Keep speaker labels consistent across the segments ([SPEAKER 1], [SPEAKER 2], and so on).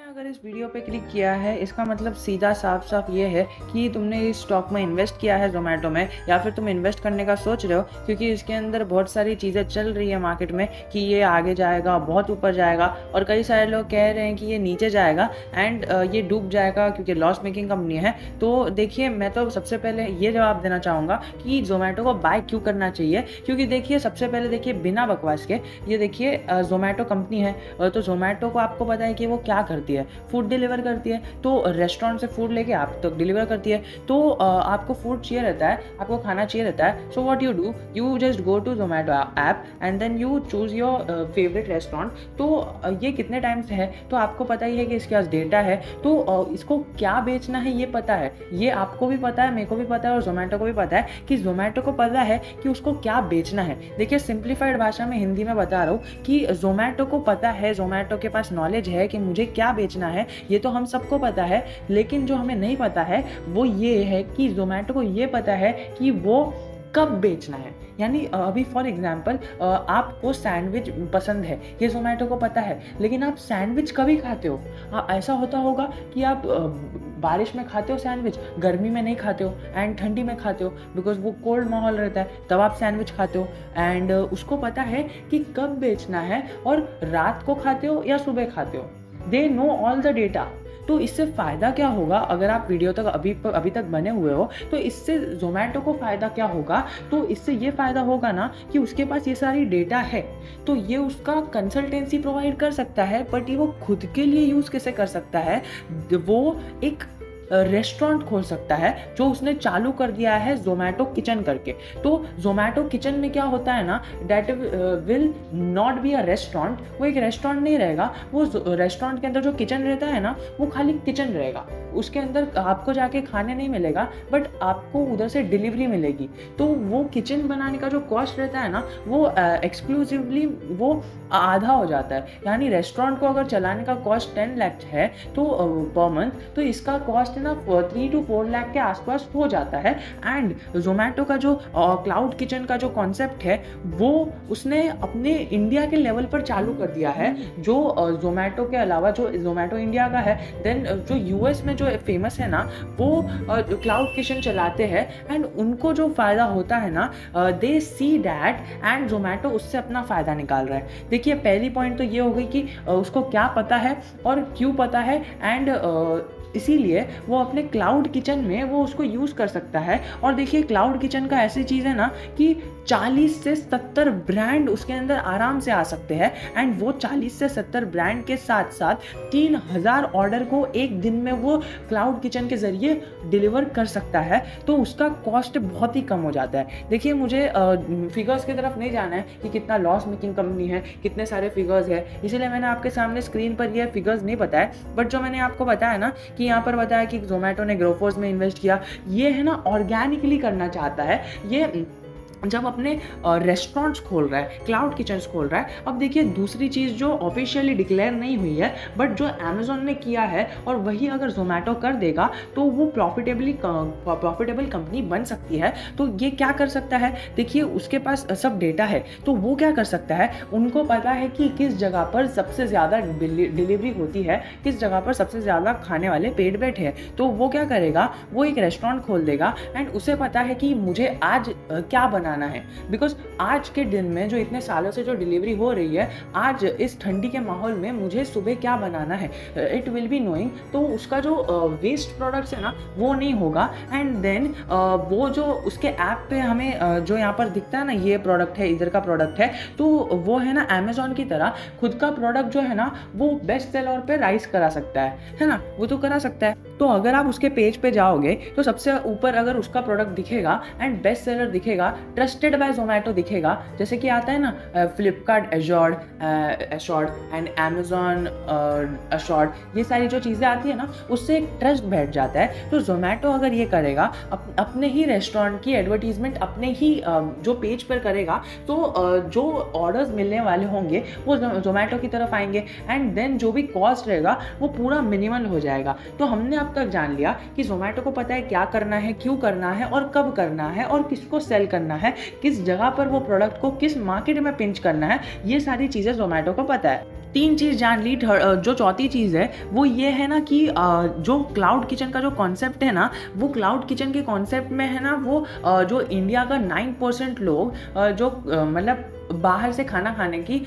[SPEAKER 1] अगर इस वीडियो पे क्लिक किया है, इसका मतलब सीधा साफ साफ ये है कि तुमने इस स्टॉक में इन्वेस्ट किया है ज़ोमैटो में, या फिर तुम इन्वेस्ट करने का सोच रहे हो, क्योंकि इसके अंदर बहुत सारी चीज़ें चल रही है मार्केट में कि ये आगे जाएगा, बहुत ऊपर जाएगा, और कई सारे लोग कह रहे हैं कि ये नीचे जाएगा एंड ये डूब जाएगा क्योंकि लॉस मेकिंग कंपनी है। तो देखिए, मैं तो सबसे पहले ये जवाब देना चाहूँगा कि ज़ोमैटो को बाय क्यों करना चाहिए। क्योंकि देखिए, सबसे पहले देखिए बिना बकवास के, ये देखिए ज़ोमैटो कंपनी है, तो ज़ोमैटो को आपको पता है कि वो क्या करती है, फूड डिलीवर करती है। तो रेस्टोरेंट से फूड लेके आप तक डिलीवर करती है। तो आपको फूड चाहिए रहता है, आपको खाना चाहिए रहता है। So what you do, you just go to Zomato app and then you choose your favourite restaurant. तो ये कितने टाइम से है, तो आपको पता ही है कि इसके पास डेटा है, तो इसको क्या बेचना है ये पता है। ये आपको भी पता है, मेरे को भी पता है, और ज़ोमैटो को भी पता है कि ज़ोमैटो को पता है कि उसको क्या बेचना है। देखिए, सिंप्लीफाइड भाषा में हिंदी में बता रहा हूँ कि ज़ोमैटो को पता है, ज़ोमैटो के पास नॉलेज है कि मुझे क्या बेचना है। ये तो हम सबको पता है, लेकिन जो हमें नहीं पता है वो ये है कि ज़ोमैटो को ये पता है कि वो कब बेचना है। यानी अभी फॉर एग्जांपल आपको सैंडविच पसंद है, ये ज़ोमैटो को पता है, लेकिन आप सैंडविच कभी खाते हो? ऐसा होता होगा कि आप बारिश में खाते हो सैंडविच, गर्मी में नहीं खाते हो, एंड ठंडी में खाते हो, बिकॉज वो कोल्ड माहौल रहता है, तब आप सैंडविच खाते हो। एंड उसको पता है कि कब बेचना है, और रात को खाते हो या सुबह खाते हो। They know all the data. तो इससे फ़ायदा क्या होगा, अगर आप वीडियो तक अभी तक बने हुए हो, तो इससे ज़ोमैटो को फ़ायदा क्या होगा? तो इससे ये फ़ायदा होगा ना कि उसके पास ये सारी डेटा है, तो ये उसका कंसल्टेंसी प्रोवाइड कर सकता है, बट ये वो खुद के लिए यूज़ कैसे कर सकता है? वो एक रेस्टोरेंट खोल सकता है, जो उसने चालू कर दिया है ज़ोमैटो किचन करके। तो ज़ोमैटो किचन में क्या होता है ना, that will not be a restaurant. वो एक रेस्टोरेंट नहीं रहेगा, वो रेस्टोरेंट के अंदर जो किचन रहता है ना, वो खाली किचन रहेगा। उसके अंदर आपको जाके खाने नहीं मिलेगा, बट आपको उधर से डिलीवरी मिलेगी। तो वो किचन बनाने का जो कॉस्ट रहता है ना, वो एक्सक्लूसिवली वो आधा हो जाता है। यानी रेस्टोरेंट को अगर चलाने का कॉस्ट 10 लाख है तो पर मंथ, तो इसका कॉस्ट ना 3 to 4 लाख के आसपास हो जाता है। एंड ज़ोमैटो का जो क्लाउड किचन का जो कॉन्सेप्ट है, वो उसने अपने इंडिया के लेवल पर चालू कर दिया है। जो ज़ोमैटो के अलावा जो ज़ोमैटो इंडिया का है, देन जो यूएस में जो फेमस है ना, वो क्लाउड किचन चलाते हैं, एंड उनको जो फ़ायदा होता है ना, दे सी डैट, एंड ज़ोमैटो उससे अपना फ़ायदा निकाल रहा है। देखिए, पहली पॉइंट तो ये हो गई कि उसको क्या पता है और क्यों पता है, एंड इसीलिए वो अपने क्लाउड किचन में वो उसको यूज़ कर सकता है। और देखिए, क्लाउड किचन का ऐसी चीज़ है ना कि 40 से 70 ब्रांड उसके अंदर आराम से आ सकते हैं, एंड वो 40 से 70 ब्रांड के साथ साथ 3000 ऑर्डर को एक दिन में वो क्लाउड किचन के ज़रिए डिलीवर कर सकता है। तो उसका कॉस्ट बहुत ही कम हो जाता है। देखिए, मुझे फिगर्स की तरफ नहीं जाना है कि कितना लॉस मेकिंग कंपनी है, कितने सारे फिगर्स है, इसीलिए मैंने आपके सामने स्क्रीन पर ये फिगर्स नहीं बताए। बट जो मैंने आपको बताया ना कि यहाँ पर बताया कि ज़ोमैटो ने ग्रोफोर्स में इन्वेस्ट किया, ये है ना ऑर्गेनिकली करना चाहता है। ये जब अपने रेस्टोरेंट्स खोल रहा है, क्लाउड किचन्स खोल रहा है। अब देखिए, दूसरी चीज़ जो ऑफिशियली डिक्लेयर नहीं हुई है, बट जो अमेज़ॉन ने किया है, और वही अगर ज़ोमैटो कर देगा, तो वो प्रॉफिटेबल कंपनी बन सकती है। तो ये क्या कर सकता है, देखिए, उसके पास सब डेटा है, तो वो क्या कर सकता है, उनको पता है कि किस जगह पर सबसे ज़्यादा डिलीवरी होती है, किस जगह पर सबसे ज़्यादा खाने वाले पेट बैठे हैं। तो वो क्या करेगा, वो एक रेस्टोरेंट खोल देगा, एंड उसे पता है कि मुझे आज क्या बनाना है। बिकॉज आज के दिन में जो इतने सालों से जो डिलीवरी हो रही है, आज इस ठंडी के माहौल में मुझे सुबह क्या बनाना है, इट विल बी नोइंग। तो उसका जो वेस्ट प्रोडक्ट्स है ना, वो नहीं होगा। एंड देन वो जो उसके ऐप पे हमें जो यहाँ पर दिखता है ना, ये प्रोडक्ट है, इधर का प्रोडक्ट है, तो वो है ना अमेज़ॉन की तरह खुद का प्रोडक्ट जो है ना, वो बेस्ट सेलर पे राइज करा सकता है ना, वो तो करा सकता है। तो अगर आप उसके पेज पे जाओगे, तो सबसे ऊपर अगर उसका प्रोडक्ट दिखेगा एंड बेस्ट सेलर दिखेगा, ट्रस्टेड बाय ज़ोमैटो दिखेगा, जैसे कि आता है ना Flipkart assured and Amazon assured, ये सारी जो चीज़ें आती है ना, उससे एक ट्रस्ट बैठ जाता है। तो ज़ोमैटो अगर ये करेगा, अपने ही रेस्टोरेंट की एडवर्टीजमेंट अपने ही जो पेज पर करेगा, तो जो ऑर्डर्स मिलने वाले होंगे वो ज़ोमैटो की तरफ आएंगे, एंड देन जो भी कॉस्ट रहेगा वो पूरा मिनिमल हो जाएगा। तो हमने अब तक जान लिया कि ज़ोमैटो को पता है क्या करना है, क्यों करना है और कब करना है और किसको सेल करना है, किस जगह पर वो प्रोडक्ट को किस मार्केट में पिंच करना है, ये सारी चीज़ें ज़ोमैटो को पता है। 3 चीज़ जान ली। जो चौथी चीज़ है वो ये है ना कि जो क्लाउड किचन का जो कॉन्सेप्ट है ना, वो क्लाउड किचन के कॉन्सेप्ट में है ना, वो जो इंडिया का 9% लोग जो मतलब बाहर से खाना खाने की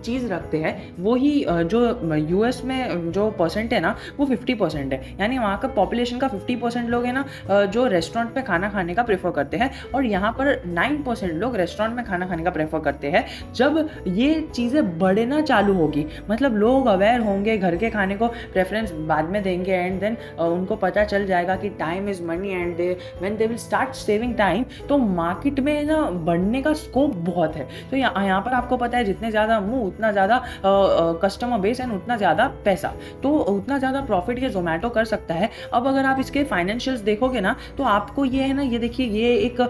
[SPEAKER 1] चीज़ रखते हैं, वही जो यूएस में जो परसेंट है ना वो 50% है। यानी वहाँ का पॉपुलेशन का 50% लोग हैं ना जो रेस्टोरेंट पे खाना खाने का प्रेफर करते हैं, और यहाँ पर 9% लोग रेस्टोरेंट में खाना खाने का प्रेफर करते हैं। जब ये चीज़ें बढ़ना चालू होगी, मतलब लोग अवेयर होंगे, घर के खाने को प्रेफरेंस बाद में देंगे, एंड देन उनको पता चल जाएगा कि time is money, and when they will start saving time, तो मार्केट में ना बढ़ने का स्कोप बहुत है। तो यहाँ पर आपको पता है जितने ज़्यादा मुंह उतना ज़्यादा कस्टमर बेस एंड उतना ज़्यादा पैसा, तो उतना ज़्यादा प्रॉफिट ये ज़ोमैटो कर सकता है। अब अगर आप इसके फाइनेंशियल्स देखोगे ना, तो आपको ये है ना, ये देखिए, ये एक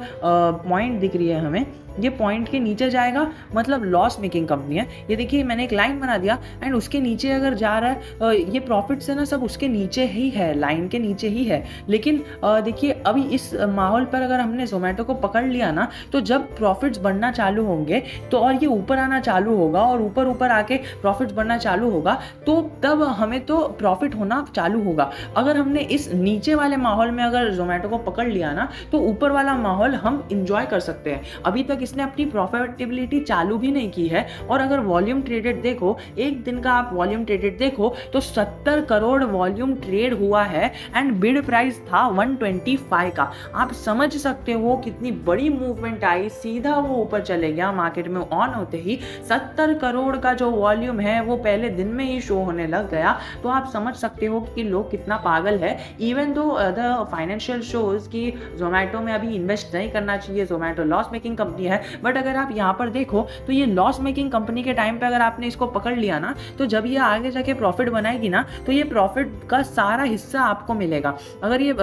[SPEAKER 1] पॉइंट दिख रही है हमें, ये पॉइंट के नीचे जाएगा मतलब लॉस मेकिंग कंपनी है। ये देखिए मैंने एक लाइन बना दिया, एंड उसके नीचे अगर जा रहा है ये प्रॉफिट से ना सब उसके नीचे ही है, लाइन के नीचे ही है। लेकिन देखिए अभी इस माहौल पर अगर हमने ज़ोमैटो को पकड़ लिया ना, तो जब प्रॉफिट्स बढ़ना चालू होंगे तो और ये ऊपर आना चालू होगा, और ऊपर ऊपर आके प्रॉफिट्स बढ़ना चालू होगा, तो तब हमें तो प्रॉफिट होना चालू होगा। अगर हमने इस नीचे वाले माहौल में अगर ज़ोमैटो को पकड़ लिया ना, तो ऊपर वाला माहौल हम इंजॉय कर सकते हैं। अभी तक इसने अपनी प्रॉफिटेबिलिटी चालू भी नहीं की है, और अगर वॉल्यूम ट्रेडेड देखो, एक दिन का आप वॉल्यूम ट्रेडेड देखो तो 70 करोड़ वॉल्यूम ट्रेड हुआ है, एंड बिड प्राइस था 125 का। आप समझ सकते हो कितनी बड़ी मूवमेंट आई, सीधा वो ऊपर चले गया मार्केट में ऑन होते ही। 70 करोड़ का जो वॉल्यूम है वो पहले दिन में ही शो होने लग गया। तो आप समझ सकते हो कि लोग कितना पागल है। Even though the financial shows कि ज़ोमैटो में अभी इन्वेस्ट नहीं करना चाहिए, ज़ोमैटो लॉस मेकिंग कंपनी है, बट अगर आप यहाँ पर देखो तो ये लॉस मेकिंग कंपनी के टाइम पे अगर आपने इसको पकड़ लिया ना, तो जब ये आगे जाके प्रॉफिट बनाएगी ना, तो ये प्रॉफिट का सारा हिस्सा आपको मिलेगा। अगर ये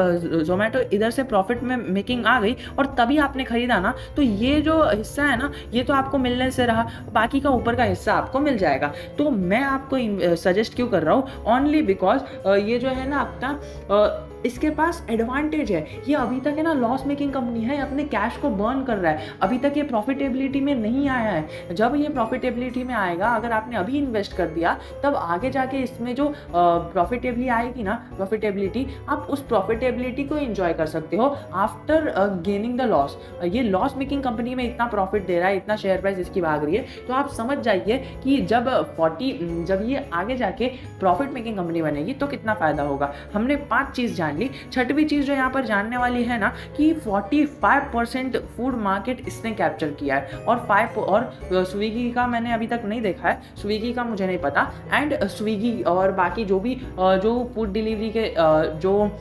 [SPEAKER 1] ज़ोमैटो इधर से प्रॉफिट में मेकिंग आ गई और तभी आपने खरीदा ना, तो ये जो हिस्सा है ना, ये तो आपको मिलने से रहा, बाकी का ऊपर का हिस्सा आपको मिल जाएगा। तो मैं आपको सजेस्ट क्यों कर रहा हूँ, ओनली बिकॉज ये जो है ना अपना इसके पास एडवांटेज है। ये अभी तक है ना लॉस मेकिंग कंपनी है, अपने कैश को बर्न कर रहा है, अभी तक ये प्रॉफिटेबिलिटी में नहीं आया है। जब ये प्रॉफिटेबिलिटी में आएगा, अगर आपने अभी इन्वेस्ट कर दिया, तब आगे जाके इसमें जो प्रॉफिटेबली आएगी ना प्रॉफिटेबिलिटी, आप उस प्रॉफिटेबिलिटी को एंजॉय कर सकते हो आफ्टर गेनिंग द लॉस। ये लॉस मेकिंग कंपनी में इतना प्रॉफिट दे रहा है, इतना शेयर प्राइस इसकी भाग रही है, तो आप समझ जाइए कि जब ये आगे जाके प्रॉफिट मेकिंग कंपनी बनेगी तो कितना फायदा होगा। हमने 5 चीज़ जान ली। छठवीं चीज़ जो यहाँ पर जानने वाली है ना, कि 45% फूड मार्केट इसने कैप्चर किया है, और स्विगी का मैंने अभी तक नहीं देखा है, स्विगी का मुझे नहीं पता। एंड स्विगी और बाकी जो भी जो फूड डिलीवरी के जो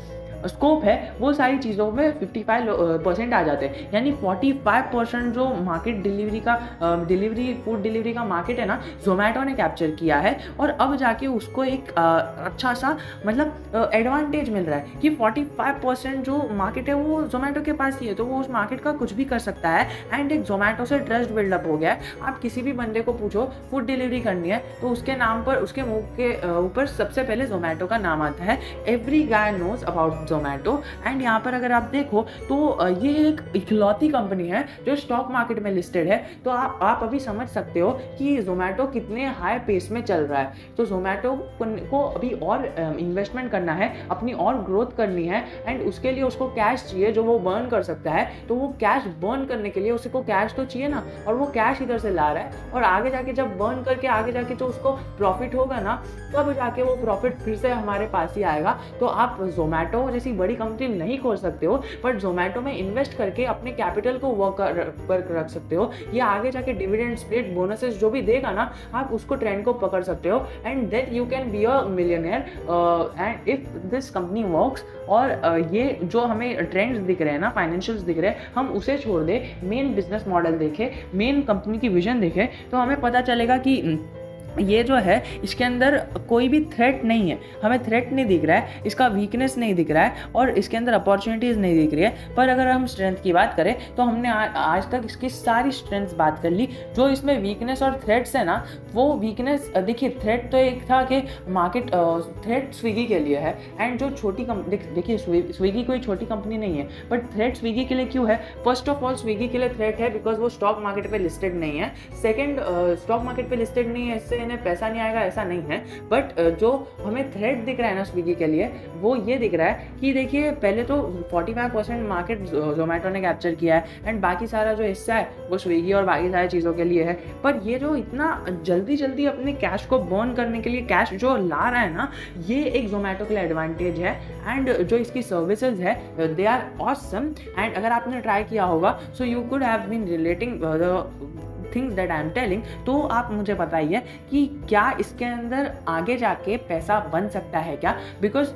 [SPEAKER 1] स्कोप है, वो सारी चीज़ों में 55% आ जाते हैं। यानी 45% जो मार्केट फूड डिलीवरी का मार्केट है ना, ज़ोमैटो ने कैप्चर किया है। और अब जाके उसको एक अच्छा सा मतलब एडवांटेज मिल रहा है कि 45% जो मार्केट है वो ज़ोमैटो के पास ही है, तो वो उस मार्केट का कुछ भी कर सकता है। एंड एक ज़ोमैटो से ट्रस्ट बिल्डअप हो गया है। आप किसी भी बंदे को पूछो फूड डिलीवरी करनी है, तो उसके नाम पर, उसके मुंह के ऊपर सबसे पहले ज़ोमैटो का नाम आता है। Every guy knows about Zomato. And यहाँ पर अगर आप देखो तो ये एक इकलौती कंपनी है जो स्टॉक मार्केट में लिस्टेड है। तो आप अभी समझ सकते हो कि ज़ोमैटो कितने हाई पेस में चल रहा है। तो ज़ोमैटो को अभी और इन्वेस्टमेंट करना है, अपनी और ग्रोथ करनी है, एंड उसके लिए उसको कैश चाहिए जो वो बर्न कर सकता है। तो वो कैश बर्न करने के लिए उसको कैश तो चाहिए ना, और वो कैश इधर से ला रहा है। और आगे जाके जब बर्न करके आगे जाके जो उसको प्रॉफिट होगा ना, तब जाके वो प्रॉफिट फिर से हमारे पास ही आएगा। तो आप ज़ोमैटो जैसी बड़ी कंपनी नहीं खोल सकते हो, बट ज़ोमैटो में इन्वेस्ट करके अपने कैपिटल को वर्क रख सकते हो। ये आगे जाके डिविडेंड, स्प्लिट, बोनसेस जो भी देगा ना, आप उसको ट्रेंड को पकड़ सकते हो, and then you can be a millionaire and if this company works. और ये जो हमें ट्रेंड्स दिख रहे हैं ना, फाइनेंशियल्स दिख रहे हैं, हम उसे छोड़ दे, मेन बिजनेस मॉडल देखें, मेन कंपनी की विजन देखें, तो हमें पता चलेगा कि ये जो है इसके अंदर कोई भी थ्रेट नहीं है, हमें थ्रेट नहीं दिख रहा है, इसका वीकनेस नहीं दिख रहा है और इसके अंदर अपॉर्चुनिटीज़ नहीं दिख रही है। पर अगर हम स्ट्रेंथ की बात करें तो हमने आज तक इसकी सारी स्ट्रेंथ्स बात कर ली। जो इसमें वीकनेस और थ्रेट्स है ना, वो वीकनेस देखिए, थ्रेट तो एक था कि मार्केट थ्रेट स्विगी के लिए है, एंड जो छोटी देखिए स्विगी कोई छोटी कंपनी नहीं है, बट थ्रेट स्विगी के लिए क्यों है? फर्स्ट ऑफ ऑल स्विगी के लिए थ्रेट है बिकॉज वो स्टॉक मार्केट पे लिस्टेड नहीं है। सेकंड, स्टॉक मार्केट पे लिस्टेड नहीं है, इससे इन्हें पैसा नहीं आएगा ऐसा नहीं है। बट जो हमें थ्रेट दिख रहा है ना स्विगी के लिए, वो ये दिख रहा है कि देखिए पहले तो 45% मार्केट जोमेटो ने कैप्चर किया है, एंड बाकी सारा जो हिस्सा है वो स्विगी और बाकी सारी चीज़ों के लिए है। पर ये जो इतना जल्दी जल्दी अपने कैश को बर्न करने के लिए कैश जो ला रहा है ना, ये एक जोमेटो के लिए एडवांटेज है। एंड जो इसकी सर्विसेज है दे आर ऑसम, एंड अगर आपने ट्राई किया होगा so you could have been relating the things that I am telling. तो आप मुझे बताइए कि क्या इसके अंदर आगे जाके पैसा बन सकता है क्या? Because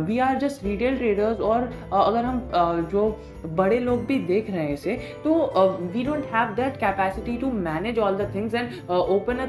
[SPEAKER 1] we are just retail traders, और अगर हम जो बड़े लोग भी देख रहे हैं इसे, तो we don't have that capacity to manage all the things and open a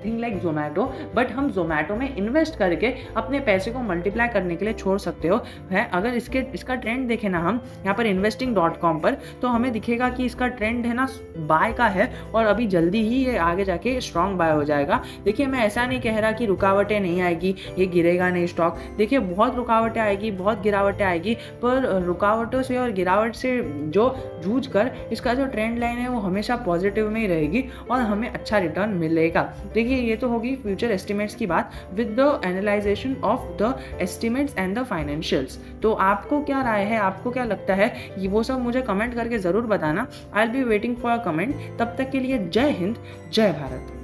[SPEAKER 1] thing like Zomato. But हम जोमेटो में इन्वेस्ट करके अपने पैसे को मल्टीप्लाई करने के लिए छोड़ सकते हो है। अगर इसका ट्रेंड देखें ना हम यहाँ पर investing.com पर, तो हमें दिखेगा कि इसका ट्रेंड है ना बाय का है, और अभी जल्दी ही ये आगे जाके स्ट्रॉन्ग बाय हो जाएगा। देखिए मैं ऐसा नहीं कह रहा कि रुकावटें नहीं आएगी, ये गिरेगा नहीं स्टॉक। देखिए बहुत रुकावटें आएगी, बहुत गिरावटें आएगी, पर रुकावटों से और गिरावट से जो जूझ कर इसका जो ट्रेंड लाइन है वो हमेशा पॉजिटिव में ही रहेगी और हमें अच्छा रिटर्न मिलेगा। देखिए ये तो होगी फ्यूचर एस्टिमेट्स की बात with the analysation of the estimates and the financials. तो आपको क्या राय है, आपको क्या लगता है, ये वो सब मुझे कमेंट करके ज़रूर बताना। I will be waiting for a comment. तब तक के लिए जय हिंद, जय भारत।